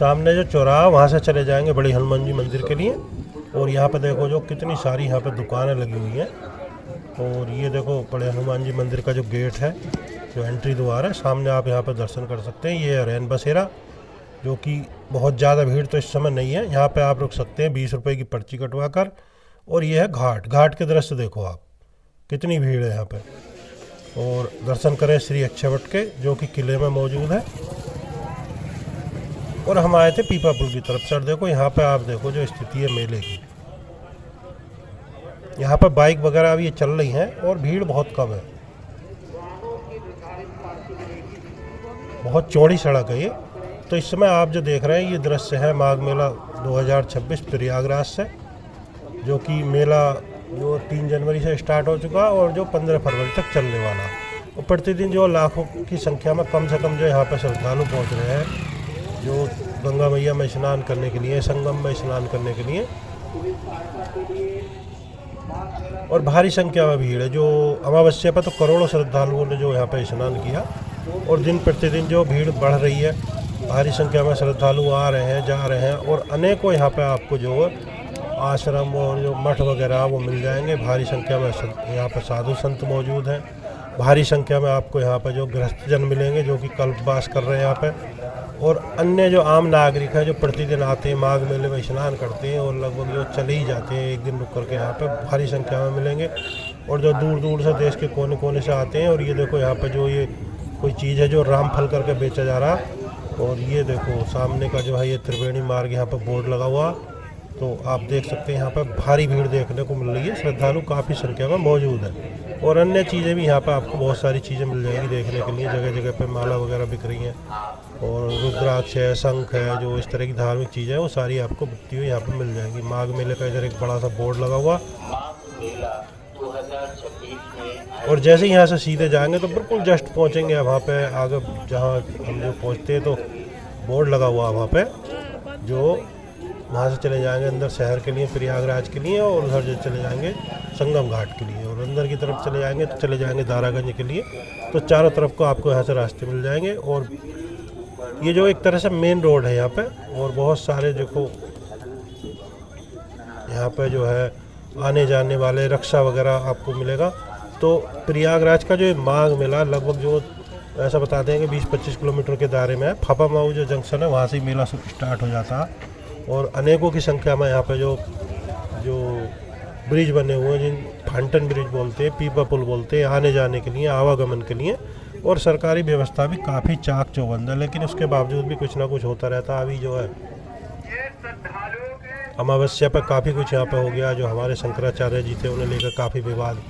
सामने जो चौराहा वहाँ से चले जाएंगे बड़ी हनुमान जी मंदिर के लिए। और यहाँ पे देखो जो कितनी सारी यहाँ पे दुकानें लगी हुई हैं। और ये देखो बड़े हनुमान जी मंदिर का जो गेट है, जो एंट्री द्वार है, सामने आप यहाँ पे दर्शन कर सकते हैं। ये है रैन बसेरा, जो कि बहुत ज़्यादा भीड़ तो इस समय नहीं है। यहाँ पे आप रुक सकते हैं 20 रुपये की पर्ची कटवा कर। और ये है घाट, घाट के दृश्य देखो आप, कितनी भीड़ है यहाँ पे। और दर्शन करें श्री अक्षयवट के, जो कि किले में मौजूद है। और हम आए थे पीपा पुल की तरफ से। और देखो यहाँ पे आप देखो जो स्थिति है मेले की, यहाँ पर बाइक वगैरह अभी ये चल रही हैं और भीड़ बहुत कम है। बहुत चौड़ी सड़क है ये। तो इस समय आप जो देख रहे हैं ये दृश्य है माघ मेला 2026 प्रयागराज से, जो कि मेला जो 3 जनवरी से स्टार्ट हो चुका और जो 15 फरवरी तक चलने वाला। और प्रतिदिन जो लाखों की संख्या में कम से कम जो यहाँ पर श्रद्धालु पहुँच रहे हैं, जो गंगा मैया में स्नान करने के लिए, संगम में स्नान करने के लिए। और भारी संख्या में भीड़ है। जो अमावस्या पर तो करोड़ों श्रद्धालुओं ने जो यहाँ पर स्नान किया। और दिन प्रतिदिन जो भीड़ बढ़ रही है, भारी संख्या में श्रद्धालु आ रहे हैं, जा रहे हैं। और अनेकों यहाँ पे आपको जो आश्रम और जो मठ वगैरह वो मिल जाएंगे। भारी संख्या में यहाँ पर साधु संत मौजूद हैं। भारी संख्या में आपको यहाँ पर जो गृहस्थजन मिलेंगे, जो कि कल्पवास कर रहे हैं यहाँ पे। और अन्य जो आम नागरिक हैं जो प्रतिदिन आते हैं, माघ मेले में स्नान करते हैं और लगभग जो चले ही जाते हैं एक दिन रुक करके, यहाँ पे भारी संख्या में मिलेंगे। और जो दूर दूर से देश के कोने कोने से आते हैं। और ये देखो यहाँ पे जो ये कोई चीज़ है जो रामफल करके बेचा जा रहा है। और ये देखो सामने का जो है ये त्रिवेणी मार्ग यहाँ पर बोर्ड लगा हुआ। तो आप देख सकते हैं यहाँ पर भारी भीड़ देखने को मिल रही है। श्रद्धालु काफ़ी संख्या में मौजूद है। और अन्य चीज़ें भी यहाँ पर आपको बहुत सारी चीज़ें मिल जाएंगी देखने के लिए। जगह जगह पे माला वगैरह बिक रही हैं। और रुद्राक्ष है, शंख है, जो इस तरह की धार्मिक चीज़ें हैं वो सारी आपको बिकती हुई यहाँ पर मिल जाएंगी। माघ मेले का इधर एक बड़ा सा बोर्ड लगा हुआ। और जैसे ही यहाँ से सीधे जाएंगे तो बिल्कुल जस्ट पहुँचेंगे वहाँ पे आगे, जहाँ हम जो पहुँचते हैं तो बोर्ड लगा हुआ वहाँ पे, जो वहाँ से चले जाएंगे अंदर शहर के लिए, प्रयागराज के लिए। और उधर जो चले जाएंगे संगम घाट के लिए। और अंदर की तरफ चले जाएंगे तो चले जाएंगे दारागंज के लिए। तो चारों तरफ को आपको यहाँ से रास्ते मिल जाएंगे। और ये जो एक तरह से मेन रोड है यहाँ पे। और बहुत सारे देखो यहाँ पे जो है आने जाने वाले रिक्शा वगैरह आपको मिलेगा। तो प्रयागराज का जो माघ मेला लगभग जो ऐसा बताते हैं कि 20-25 किलोमीटर के दायरे में है। फाफामाऊ जो जंक्शन है वहाँ से मेला स्टार्ट हो जाता है। और अनेकों की संख्या में यहाँ पे जो ब्रिज बने हुए हैं, जिन फाउंटेन ब्रिज बोलते हैं, पीपा पुल बोलते हैं, आने जाने के लिए, आवागमन के लिए। और सरकारी व्यवस्था भी काफ़ी चाक चौबंद है। लेकिन उसके बावजूद भी कुछ ना कुछ होता रहता है। अभी जो है अमावस्या पर काफ़ी कुछ यहाँ पे हो गया। जो हमारे शंकराचार्य जी थे उन्हें लेकर काफ़ी विवाद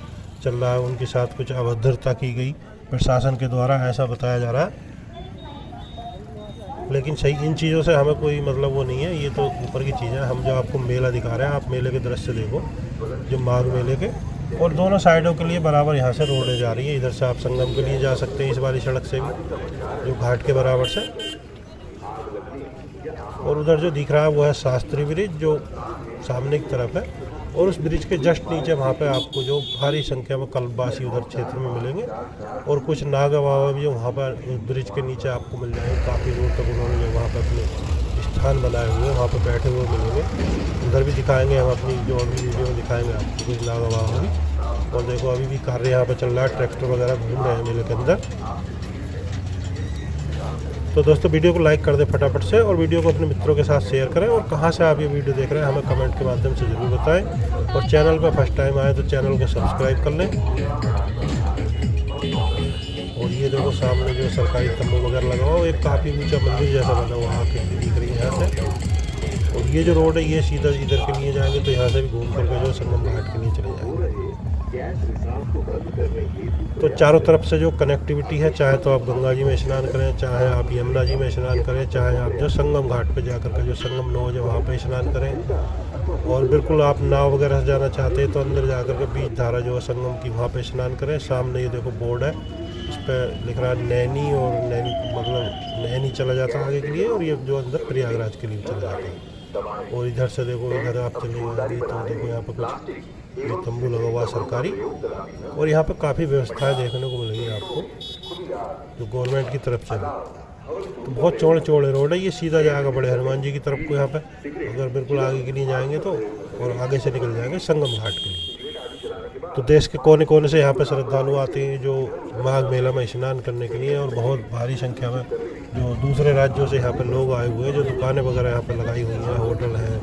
चल रहा है। उनके साथ कुछ अभद्रता की गई प्रशासन के द्वारा, ऐसा बताया जा रहा है। लेकिन सही इन चीज़ों से हमें कोई मतलब वो नहीं है। ये तो ऊपर की चीज़ें हैं। हम जो आपको मेला दिखा रहे हैं, आप मेले के दृश्य देखो जो माघ मेले के। और दोनों साइडों के लिए बराबर यहाँ से रोडें जा रही है। इधर से आप संगम के लिए जा सकते हैं इस वाली सड़क से भी, जो घाट के बराबर से। और उधर जो दिख रहा है वो है शास्त्री ब्रिज, जो सामने की तरफ है। और उस ब्रिज के जस्ट नीचे वहाँ पे आपको जो भारी संख्या में कल्पवासी उधर क्षेत्र में मिलेंगे। और कुछ नागा बाबा भी जो वहाँ पर ब्रिज के नीचे आपको मिल जाएंगे। काफ़ी दूर तक उन्होंने जो वहाँ पर अपने स्थान बनाए हुए हैं, वहाँ पर बैठे हुए मिलेंगे। उधर भी दिखाएंगे हम अपनी जो अभी वीडियो में दिखाएंगे आपको कुछ नागा बाबा भी। और देखो अभी भी कार्य यहाँ पर चल रहा है, ट्रैक्टर वगैरह घूम रहे हैं मेले के अंदर। तो दोस्तों वीडियो को लाइक कर दें फटाफट से। और वीडियो को अपने मित्रों के साथ शेयर करें। और कहाँ से आप ये वीडियो देख रहे हैं हमें कमेंट के माध्यम से ज़रूर बताएं। और चैनल पर फर्स्ट टाइम आए तो चैनल को सब्सक्राइब कर लें। और ये देखो सामने जो सरकारी तंबू वगैरह लगा हुआ, एक काफ़ी ऊंचा मंदिर जैसा बना हुआ आके दिख रही है यहाँ से। और ये जो रोड है ये सीधा इधर के लिए जाएंगे तो यहाँ से भी घूम करके जो संगम घाट के लिए चले जाएंगे। तो चारों तरफ से जो कनेक्टिविटी है, चाहे तो आप गंगा जी में स्नान करें, चाहे आप यमुना जी में स्नान करें, चाहे आप जो संगम घाट पे जाकर के जो संगम नौज है वहाँ पे स्नान करें। और बिल्कुल आप नाव वगैरह से जाना चाहते हैं तो अंदर जाकर के बीच धारा जो है संगम की वहाँ पे स्नान करें। सामने ये देखो बोर्ड है, इस पर लिख रहा है नैनी। और नैनी मतलब नैनी चला जाता है आगे के लिए। और ये जो अंदर प्रयागराज के लिए चला जाता है। और इधर से देखो, इधर आप चलेंगे तो देखो यहाँ पर कुछ ये तंबू लगा हुआ सरकारी। और यहाँ पर काफ़ी व्यवस्थाएं देखने को मिलेंगी आपको जो गवर्नमेंट की तरफ से है। तो बहुत चौड़े चौड़े रोड है, ये सीधा जाएगा बड़े हनुमान जी की तरफ को यहाँ पे, अगर बिल्कुल आगे के लिए जाएंगे तो, और आगे से निकल जाएंगे संगम घाट के लिए। तो देश के कोने कोने से यहाँ पे श्रद्धालु आते हैं जो माघ मेला में स्नान करने के लिए, और बहुत भारी संख्या में जो दूसरे राज्यों से यहाँ पे लोग आए हुए हैं, जो दुकानें वगैरह यहाँ पे लगाई हुई हैं, होटल है,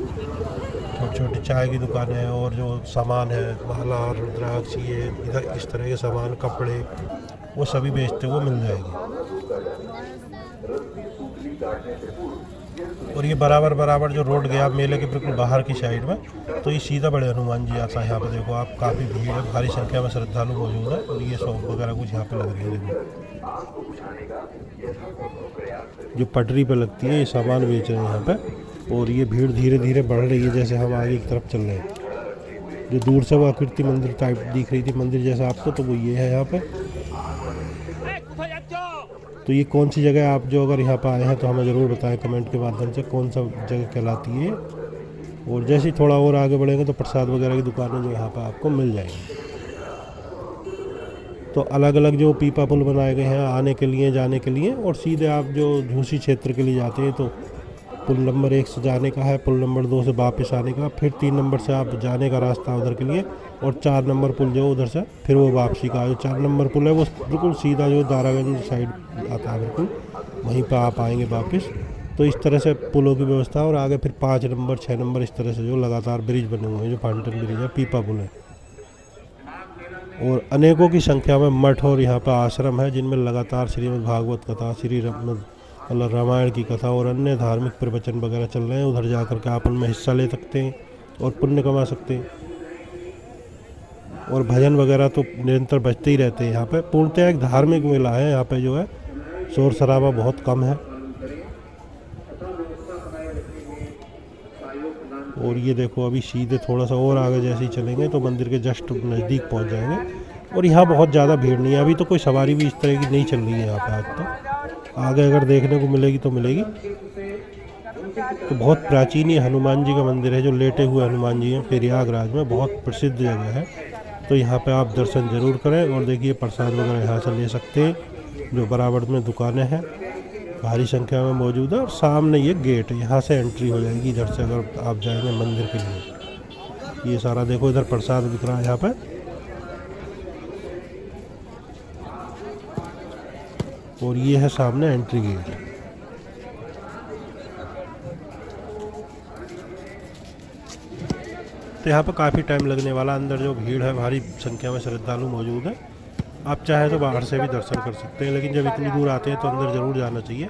छोटी छोटी चाय की दुकानें हैं, और जो सामान है माला रुद्राक्ष ये इधर इस तरह के सामान, कपड़े, वो सभी बेचते हुए मिल जाएंगे। और ये बराबर बराबर जो रोड गया मेले के बिल्कुल बाहर की साइड में, तो ये सीधा बड़े हनुमान जी आता है। यहाँ पे देखो आप, काफ़ी भीड़ है, भारी संख्या में श्रद्धालु मौजूद है, और ये शॉप वगैरह कुछ यहाँ पे लग रही है। देखो जो पटरी पे लगती है, ये सामान बेच रहे हैं यहाँ पे, और ये भीड़ धीरे धीरे बढ़ रही है जैसे हम आगे की तरफ चल रहे हैं। जो दूर से वो आकृति मंदिर टाइप दिख रही थी, मंदिर जैसा आपको, तो वो ये है यहाँ पे। तो ये कौन सी जगह आप जो अगर यहाँ पर आए हैं तो हमें ज़रूर बताएं कमेंट के माध्यम से, कौन सा जगह कहलाती है। और जैसे ही थोड़ा और आगे बढ़ेंगे तो प्रसाद वगैरह की दुकानें जो यहाँ पर आपको मिल जाएंगी। तो अलग अलग जो पीपा पुल बनाए गए हैं आने के लिए, जाने के लिए, और सीधे आप जो झूसी क्षेत्र के लिए जाते हैं तो पुल नंबर 1 से जाने का है, पुल नंबर 2 से वापस आने का, फिर 3 नंबर से आप जाने का रास्ता उधर के लिए, और 4 नंबर पुल जो उधर से फिर वो वापसी का। जो 4 नंबर पुल है वो बिल्कुल सीधा जो दारागंज साइड आता है, बिल्कुल वहीं पर आप आएंगे वापस। तो इस तरह से पुलों की व्यवस्था, और आगे फिर 5 नंबर 6 नंबर इस तरह से जो लगातार ब्रिज बने हुए हैं, जो फाउंटेन ब्रिज है, पीपा पुल है। और अनेकों की संख्या में मठ और यहाँ पर आश्रम है, जिनमें लगातार श्रीमद् भागवत कथा, श्री रामायण की कथा और अन्य धार्मिक प्रवचन वगैरह चल रहे हैं। उधर जाकर के आप उनमें हिस्सा ले सकते हैं और पुण्य कमा सकते हैं। और भजन वगैरह तो निरंतर बजते ही रहते हैं यहाँ पे। पूर्णतः एक धार्मिक मेला है यहाँ पे, जो है शोर शराबा बहुत कम है। और ये देखो अभी सीधे थोड़ा सा और आगे जैसे ही चलेंगे तो मंदिर के जस्ट नज़दीक पहुँच जाएंगे। और यहाँ बहुत ज़्यादा भीड़ नहीं है, अभी तो कोई सवारी भी इस तरह की नहीं चल रही है यहाँ पे। आज तो आगे अगर देखने को मिलेगी तो मिलेगी। तो बहुत प्राचीन ये हनुमान जी का मंदिर है, जो लेटे हुए हनुमान जी हैं, प्रयागराज में बहुत प्रसिद्ध जगह है। तो यहाँ पे आप दर्शन ज़रूर करें। और देखिए प्रसाद वगैरह यहाँ से ले सकते हैं, जो बराबर में दुकानें हैं भारी संख्या में मौजूद है। और सामने ये गेट है, यहाँ से एंट्री हो जाएगी इधर से अगर आप जाएंगे मंदिर के लिए। ये सारा देखो इधर प्रसाद बिक रहा है यहाँ पे। और ये है सामने एंट्री गेट। तो यहाँ पर काफ़ी टाइम लगने वाला, अंदर जो भीड़ है भारी संख्या में श्रद्धालु मौजूद है। आप चाहे तो बाहर से भी दर्शन कर सकते हैं, लेकिन जब इतनी दूर आते हैं तो अंदर ज़रूर जाना चाहिए।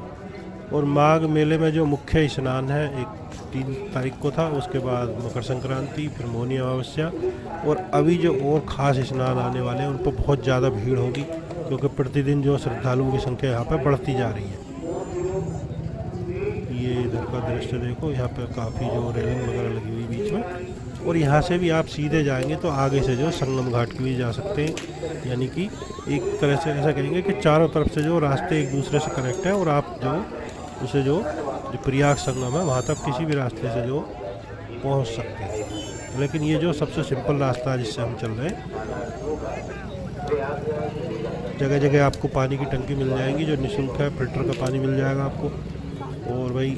और माघ मेले में जो मुख्य स्नान है, एक 3 तारीख को था, उसके बाद मकर संक्रांति, फिर मौनी अमावस्या, और अभी जो और ख़ास स्नान आने वाले हैं उन पर बहुत ज़्यादा भीड़ होगी, क्योंकि प्रतिदिन जो श्रद्धालुओं की संख्या यहाँ पर बढ़ती जा रही है। ये इधर का दृश्य देखो, यहाँ पर काफ़ी जो रेलिंग वगैरह लगी हुई बीच में। और यहाँ से भी आप सीधे जाएंगे तो आगे से जो संगम घाट के लिए जा सकते हैं। यानी कि एक तरह से ऐसा कहेंगे कि चारों तरफ से जो रास्ते एक दूसरे से कनेक्ट हैं, और आप जो उसे जो प्रयाग संगम है वहाँ तक किसी भी रास्ते से जो पहुँच सकते हैं। लेकिन ये जो सबसे सिंपल रास्ता है जिससे हम चल रहे हैं, जगह जगह आपको पानी की टंकी मिल जाएंगी जो निःशुल्क है, फिल्टर का पानी मिल जाएगा आपको। और भाई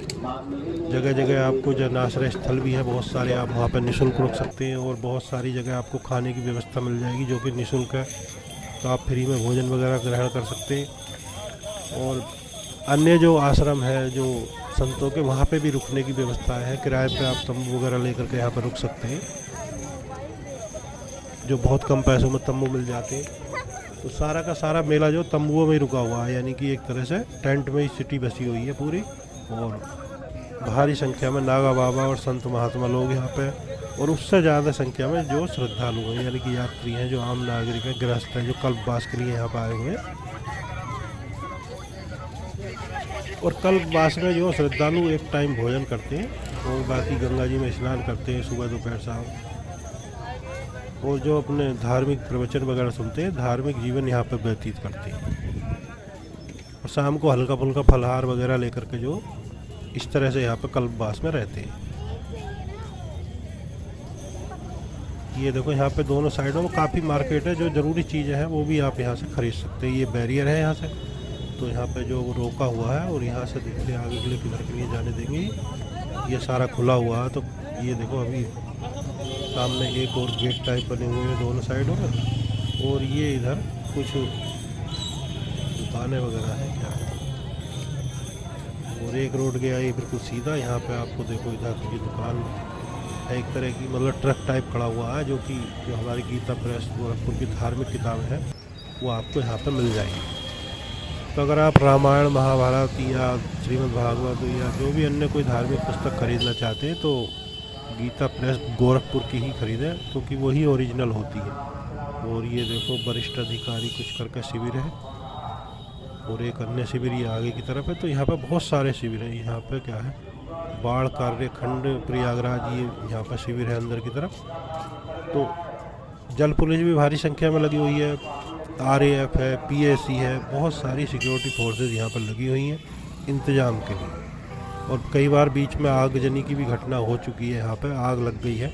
जगह जगह आपको जनाश्रय स्थल भी है बहुत सारे, आप वहाँ पर निःशुल्क रुक सकते हैं। और बहुत सारी जगह आपको खाने की व्यवस्था मिल जाएगी जो कि निःशुल्क है, तो आप फ्री में भोजन वगैरह ग्रहण कर सकते हैं। और अन्य जो आश्रम है जो संतों के, वहाँ पे भी रुकने की व्यवस्था है, किराए पे आप तंबू वगैरह लेकर के यहाँ पर रुक सकते हैं, जो बहुत कम पैसों में तंबू मिल जाते हैं। तो सारा का सारा मेला जो तंबुओं में ही रुका हुआ है, यानी कि एक तरह से टेंट में ही सिटी बसी हुई है पूरी। और भारी संख्या में नागा बाबा और संत महात्मा लोग यहाँ पे, और उससे ज़्यादा संख्या में जो श्रद्धालु हैं, यानी कि यात्री हैं, जो आम नागरिक हैं, गृहस्थ हैं, जो कल्पवास के लिए यहाँ पर आए हुए हैं। और कल्पवास में जो श्रद्धालु एक टाइम भोजन करते हैं और बाकी गंगा जी में स्नान करते हैं सुबह दोपहर शाम, और जो अपने धार्मिक प्रवचन वगैरह सुनते हैं, धार्मिक जीवन यहाँ पर व्यतीत करते हैं। और शाम को हल्का फुल्का फलहार वगैरह लेकर के जो इस तरह से यहाँ पर कल्पवास में रहते हैं। ये देखो यहाँ पे दोनों साइडों में काफ़ी मार्केट है, जो ज़रूरी चीज़ें हैं वो भी आप यहाँ से ख़रीद सकते हैं। ये बैरियर है यहाँ से, तो यहाँ पे जो रोका हुआ है और यहाँ से देखते आगे के लिए किधर के लिए जाने देंगे। ये सारा खुला हुआ है, तो ये देखो अभी सामने एक और गेट टाइप बने हुए हैं दोनों साइडों में, और ये इधर कुछ दुकानें वगैरह हैं क्या है। और एक रोड गया ये बिल्कुल सीधा, यहाँ पे आपको देखो इधर ये दुकान है एक तरह की, मतलब ट्रक टाइप खड़ा हुआ है, जो कि जो हमारी गीता प्रेस गोरखपुर की धार्मिक किताबें हैं वो आपको यहाँ पे मिल जाएगी। तो अगर आप रामायण महाभारत या श्रीमद् भागवत या जो भी अन्य कोई धार्मिक पुस्तक खरीदना चाहते हैं तो गीता प्रेस गोरखपुर की ही खरीदें, क्योंकि वही ओरिजिनल होती है। और ये देखो वरिष्ठ अधिकारी कुछ करके शिविर है, और एक अन्य शिविर ये आगे की तरफ है। तो यहाँ पे बहुत सारे शिविर हैं। यहाँ पे क्या है, बाढ़ कार्य खंड प्रयागराज, ये यहाँ पर शिविर है अंदर की तरफ। तो जल पुलिस भी भारी संख्या में लगी हुई है, RAF है, PAC है, बहुत सारी सिक्योरिटी फोर्सेज यहाँ पर लगी हुई हैं इंतज़ाम के लिए। और कई बार बीच में आगजनी की भी घटना हो चुकी है, यहाँ पे आग लग गई है,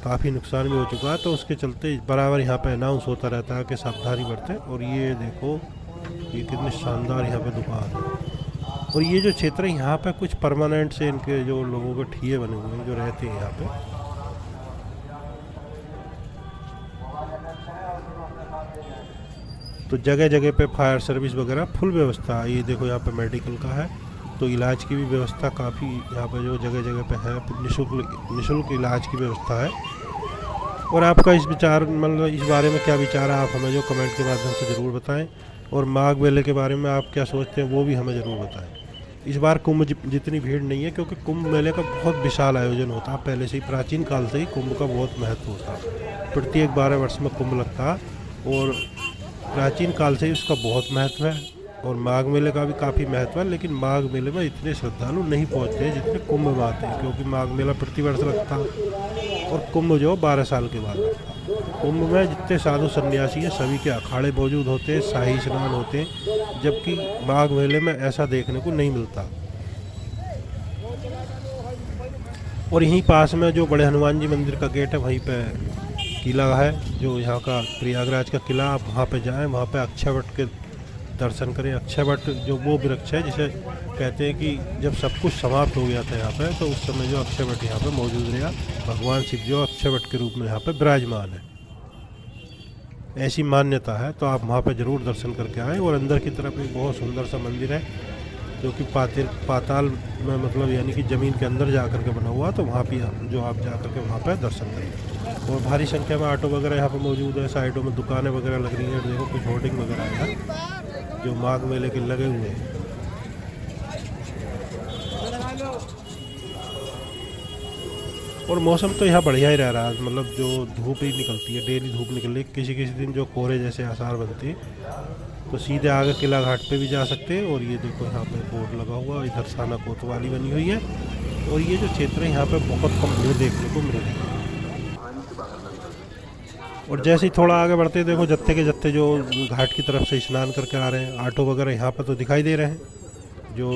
काफ़ी नुकसान भी हो चुका है। तो उसके चलते बराबर यहाँ पे अनाउंस होता रहता है कि सावधानी बरतें। और ये देखो ये कितनी शानदार यहाँ पे दुकान है। और ये जो क्षेत्र है यहाँ पे कुछ परमानेंट से इनके जो लोगों के ठिये बने हुए हैं जो रहते हैं यहाँ पे। तो जगह जगह पे फायर सर्विस वगैरह फुल व्यवस्था है। ये देखो यहाँ पे मेडिकल का है, तो इलाज की भी व्यवस्था काफ़ी यहाँ पे जो जगह जगह पे है, निःशुल्क इलाज की व्यवस्था है। और आपका इस विचार मतलब इस बारे में क्या विचार है, आप हमें जो कमेंट के माध्यम से ज़रूर बताएं। और माघ मेले के बारे में आप क्या सोचते हैं वो भी हमें ज़रूर बताएं। इस बार कुंभ जितनी भीड़ नहीं है, क्योंकि कुंभ मेले का बहुत विशाल आयोजन होता है। पहले से ही प्राचीन काल से ही कुंभ का बहुत महत्व होता है। प्रत्येक 12 वर्ष में कुंभ लगता है, और प्राचीन काल से ही उसका बहुत महत्व है। और माघ मेले का भी काफ़ी महत्व है, लेकिन माघ मेले में इतने श्रद्धालु नहीं पहुंचते हैं जितने कुंभ में आते हैं, क्योंकि माघ मेला प्रतिवर्ष लगता है और कुंभ जो 12 साल के बाद लगता है। कुंभ में जितने साधु सन्यासी हैं सभी के अखाड़े मौजूद होते हैं, शाही स्नान होते हैं, जबकि माघ मेले में ऐसा देखने को नहीं मिलता। और यहीं पास में जो बड़े हनुमान जी मंदिर का गेट है, वहीं पे किला है, जो यहाँ का प्रयागराज का किला। आप वहाँ पे जाएं, वहाँ पे अक्षयवट के दर्शन करें। अक्षयवट जो वो वृक्ष है जिसे कहते हैं कि जब सब कुछ समाप्त हो गया था यहाँ पे, तो उस समय जो अक्षयवट यहाँ पे मौजूद रहा, भगवान शिव जो अक्षयवट के रूप में यहाँ पे विराजमान है, ऐसी मान्यता है। तो आप वहाँ पे ज़रूर दर्शन करके आएँ। और अंदर की तरफ एक बहुत सुंदर सा मंदिर है, जो कि पाताल में मतलब यानी कि ज़मीन के अंदर जा कर के बना हुआ, तो वहाँ भी जो आप जा कर के वहाँ पर दर्शन करें। और भारी संख्या में ऑटो वगैरह यहाँ पर मौजूद है, साइडों में दुकानें वगैरह लग रही हैं। देखो कुछ होर्डिंग वगैरह है जो माघ मेले के लगे हुए हैं। और मौसम तो यहाँ बढ़िया ही रह रहा है, मतलब जो धूप ही निकलती है, डेली धूप निकल रही है। किसी किसी दिन जो कोहरे जैसे आसार बनते हैं, तो सीधे आगे किला घाट पे भी जा सकते हैं। और ये देखो यहाँ पे बोर्ड लगा हुआ, इधर साना कोतवाली बनी हुई है। और ये जो क्षेत्र है यहाँ पे बहुत कम भीड़ देखने को मिल रही है। और जैसे ही थोड़ा आगे बढ़ते हैं, देखो जत्थे के जत्थे जो घाट की तरफ से स्नान करके आ रहे हैं। ऑटो वगैरह यहाँ पर तो दिखाई दे रहे हैं, जो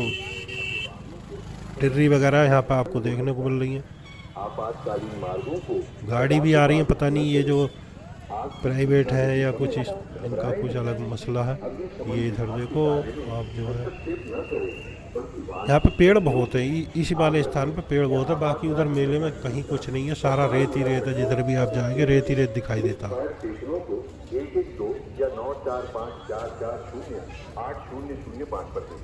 टिर्री वगैरह यहाँ पर आपको देखने को मिल रही है। आपातकालीन मार्गों को गाड़ी भी आ रही है, पता नहीं ये जो प्राइवेट है या कुछ इनका कुछ अलग मसला है। ये इधर देखो आप जो है यहाँ पे पेड़ बहुत है, इसी वाले स्थान पे पेड़ बहुत है। बाकी उधर मेले में कहीं कुछ नहीं है, सारा रेत ही रेत है। जिधर भी आप जाएंगे रेत ही रेत दिखाई देता है। स्टेशनों को 112 या 9454408005 पर दें।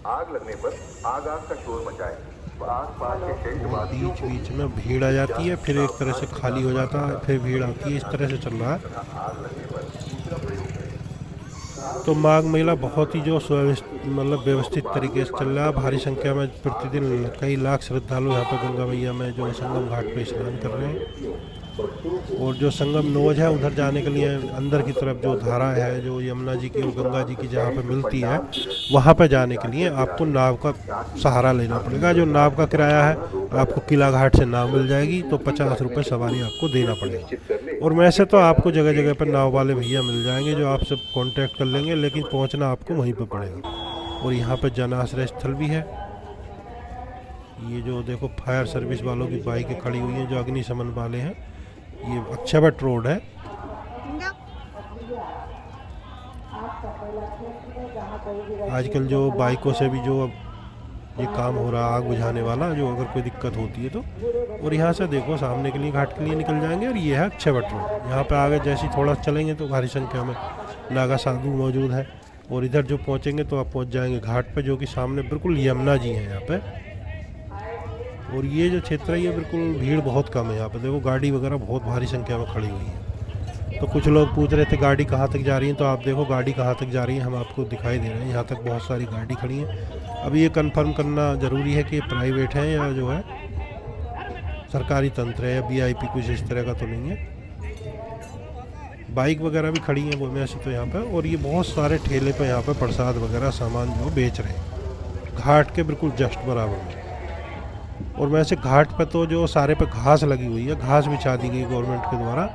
आग लगने पर आग का शोर मचाएं। आस-पास के टेंट वासियों बीच बीच में भीड़ आ जाती है, फिर एक तरह से खाली हो जाता है, फिर भीड़ आती है, इस तरह से चल रहा है। तो माघ मेला बहुत ही जो मतलब व्यवस्थित तरीके से चल रहा है। भारी संख्या में प्रतिदिन कई लाख श्रद्धालु यहाँ पर गंगा मैया में जो संगम घाट पे स्नान कर रहे हैं। और जो संगम नोज है उधर जाने के लिए अंदर की तरफ जो धारा है, जो यमुना जी की और गंगा जी की जहाँ पे मिलती है, वहाँ पे जाने के लिए आपको नाव का सहारा लेना पड़ेगा। जो नाव का किराया है आपको किला घाट से नाव मिल जाएगी, तो 50 रुपये सवारी आपको देना पड़ेगा। और वैसे तो आपको जगह जगह पर नाव वाले भैया मिल जाएंगे जो आपसे कांटेक्ट कर लेंगे, लेकिन पहुंचना आपको वहीं पर पड़ेगा। और यहाँ पर जन आश्रय स्थल भी है। ये जो देखो फायर सर्विस वालों की बाइकें खड़ी हुई हैं, जो अग्निशमन वाले हैं। ये अक्षयवट रोड है। आजकल जो बाइकों से भी जो अब ये काम हो रहा आग बुझाने वाला, जो अगर कोई दिक्कत होती है तो। और यहाँ से देखो सामने के लिए घाट के लिए निकल जाएंगे और ये है अक्षय वट रोड। यहाँ पे आगे जैसे ही थोड़ा चलेंगे तो भारी संख्या में नागा साधु मौजूद है। और इधर जो पहुँचेंगे तो आप पहुँच जाएंगे घाट पे, जो कि सामने बिल्कुल यमुना जी हैं यहाँ पे। और ये जो क्षेत्र है ये बिल्कुल भीड़ बहुत कम है यहाँ पे। देखो गाड़ी वगैरह बहुत भारी संख्या में खड़ी हुई है। तो कुछ लोग पूछ रहे थे गाड़ी कहाँ तक जा रही है, तो आप देखो गाड़ी कहाँ तक जा रही है, हम आपको दिखाई दे रहे हैं। यहाँ तक बहुत सारी गाड़ी खड़ी है। अब ये कंफर्म करना ज़रूरी है कि ये प्राइवेट है या जो है सरकारी तंत्र है या वीआईपी कुछ इस तरह का तो नहीं है। बाइक वगैरह भी खड़ी हैं वो में ऐसे तो यहाँ पे। और ये बहुत सारे ठेले पे यहाँ पे प्रसाद वगैरह सामान जो बेच रहे हैं घाट के बिल्कुल जस्ट बराबर में। और वैसे घाट पे तो जो सारे पे घास लगी हुई है, घास बिछा दी गई गवर्नमेंट के द्वारा,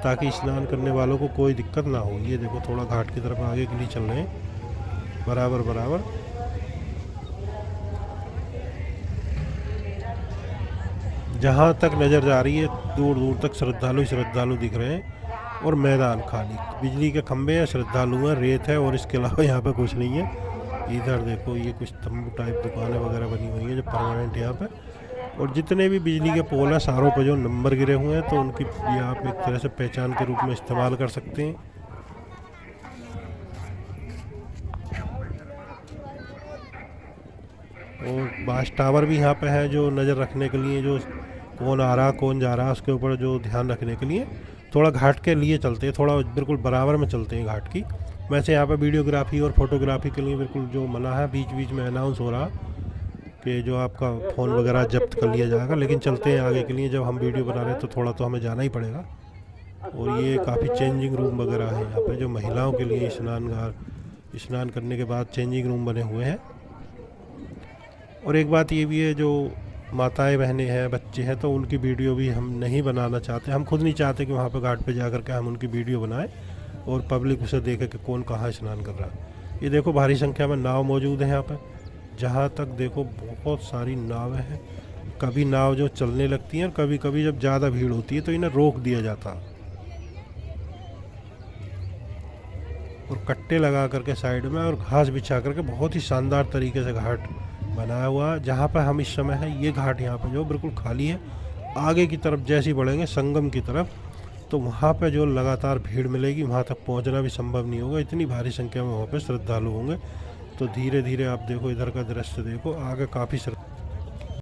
ताकि स्नान करने वालों को कोई दिक्कत ना हो। ये देखो थोड़ा घाट की तरफ आगे के लिए चल रहे हैं बराबर बराबर। जहाँ तक नज़र जा रही है दूर दूर तक श्रद्धालु दिख रहे हैं। और मैदान खाली, बिजली के खंभे हैं, श्रद्धालु हैं, रेत है और इसके अलावा यहाँ पे कुछ नहीं है। इधर देखो ये कुछ तंबू टाइप दुकानें वगैरह बनी हुई है जो परमानेंट यहाँ पे। और जितने भी बिजली के पोल हैं सारों पे जो नंबर गिरे हुए हैं, तो उनकी ये आप एक तरह से पहचान के रूप में इस्तेमाल कर सकते हैं। और बास टावर भी यहाँ पे है जो नज़र रखने के लिए, जो कौन आ रहा कौन जा रहा उसके ऊपर जो ध्यान रखने के लिए। थोड़ा घाट के लिए चलते हैं, थोड़ा बिल्कुल बराबर में चलते हैं घाट की। वैसे यहाँ पे वीडियोग्राफी और फोटोग्राफी के लिए बिल्कुल जो मना है, बीच बीच में अनाउंस हो रहा कि जो आपका फ़ोन वगैरह जब्त कर लिया जाएगा। लेकिन चलते हैं आगे के लिए, जब हम वीडियो बना रहे हैं तो थोड़ा तो हमें जाना ही पड़ेगा। और ये काफ़ी चेंजिंग रूम वगैरह है यहाँ पे, जो महिलाओं के लिए स्नान करने के बाद चेंजिंग रूम बने हुए हैं। और एक बात ये भी है, जो माताएं बहनें हैं, बच्चे हैं, तो उनकी वीडियो भी हम नहीं बनाना चाहते। हम खुद नहीं चाहते कि वहाँ पे घाट पे जा कर के हम उनकी वीडियो बनाएं और पब्लिक उसे देखे कि कौन कहाँ स्नान कर रहा है। ये देखो भारी संख्या में नाव मौजूद है यहाँ पे। जहाँ तक देखो बहुत सारी नावें हैं। कभी नाव जो चलने लगती हैं और कभी कभी जब ज़्यादा भीड़ होती है तो इन्हें रोक दिया जाता। और कट्टे लगा करके साइड में और घास बिछा करके बहुत ही शानदार तरीके से घाट बनाया हुआ। जहाँ पर हम इस समय है ये घाट यहाँ पर जो बिल्कुल खाली है। आगे की तरफ जैसे ही बढ़ेंगे संगम की तरफ, तो वहाँ पे जो लगातार भीड़ मिलेगी, वहाँ तक पहुँचना भी संभव नहीं होगा, इतनी भारी संख्या में वहाँ पे श्रद्धालु होंगे। तो धीरे धीरे आप देखो इधर का दृश्य देखो, आगे काफ़ी